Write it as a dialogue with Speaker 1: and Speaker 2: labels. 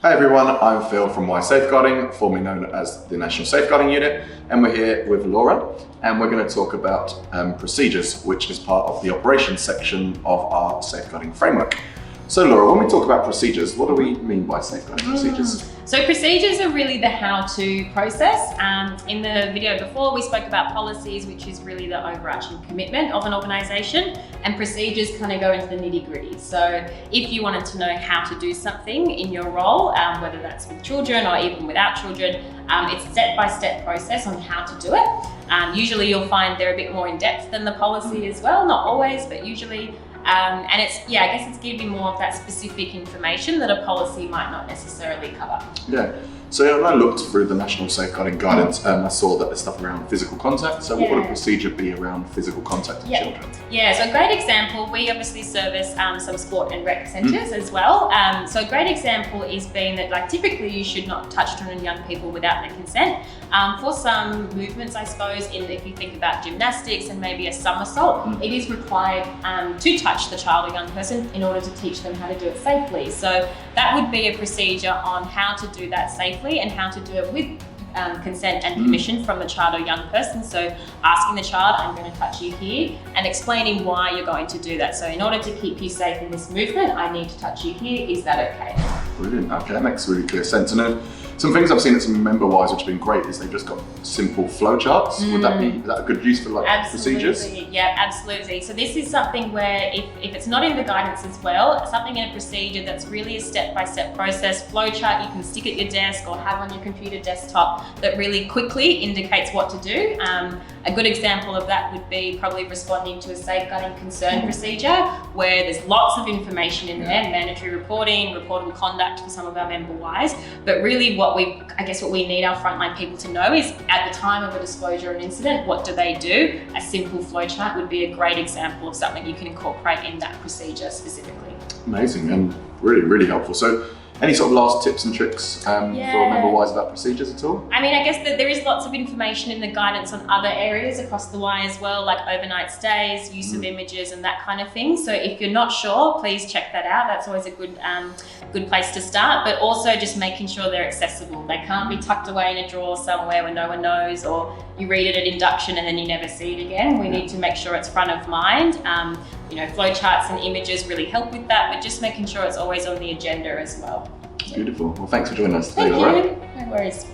Speaker 1: Hi everyone, I'm Phil from Y Safeguarding, formerly known as the National Safeguarding Unit, and we're here with Laura, and we're going to talk about procedures, which is part of the operations section of our safeguarding framework. So Laura, when we talk about procedures, what do we mean by safeguarding procedures?
Speaker 2: So procedures are really the how-to process. In the video before, we spoke about policies, which is really the overarching commitment of an organisation, and procedures kind of go into the nitty-gritty. So if you wanted to know how to do something in your role, whether that's with children or even without children, it's a step-by-step process on how to do it. Usually you'll find they're a bit more in-depth than the policy as well, not always, but usually. And I guess it's giving more of that specific information that a policy might not necessarily cover.
Speaker 1: Yeah. So when I looked through the National Safeguarding Guidance, I saw that there's stuff around physical contact. So what would a procedure be around physical contact with children?
Speaker 2: Yeah, so a great example, we obviously service some sport and rec centres as well. So a great example is being that typically you should not touch children and young people without their consent. For some movements, I suppose, if you think about gymnastics and maybe a somersault, it is required to touch the child or young person in order to teach them how to do it safely. So that would be a procedure on how to do that safely and how to do it with consent and permission from the child or young person. So asking the child, I'm going to touch you here, and explaining why you're going to do that. So in order to keep you safe in this movement, I need to touch you here. Is that okay? Brilliant.
Speaker 1: Okay, that makes really clear sense. And some things I've seen at some member-wise which have been great is they've just got simple flowcharts. Is that a good use for procedures?
Speaker 2: Yeah, absolutely. So this is something where if it's not in the guidance as well, something in a procedure that's really a step-by-step process, flowchart you can stick at your desk or have on your computer desktop that really quickly indicates what to do. A good example of that would be probably responding to a safeguarding concern procedure where there's lots of information in there, mandatory reporting, reportable conduct for some of our member-wise, but really what we need our frontline people to know is at the time of a disclosure or an incident, what do they do? A simple flowchart would be a great example of something you can incorporate in that procedure specifically.
Speaker 1: Amazing and really, really helpful. So any sort of last tips and tricks for member-wise about procedures at all?
Speaker 2: I mean, I guess that there is lots of information in the guidance on other areas across the Y as well, like overnight stays, use of images and that kind of thing. So if you're not sure, please check that out. That's always a good place to start, but also just making sure they're accessible. They can't be tucked away in a drawer somewhere where no one knows, or you read it at induction and then you never see it again. We need to make sure it's front of mind. Flowcharts and images really help with that, but just making sure it's always on the agenda as well.
Speaker 1: Beautiful. Well, thanks for joining us today,
Speaker 2: Thank
Speaker 1: Laura.
Speaker 2: you. No worries.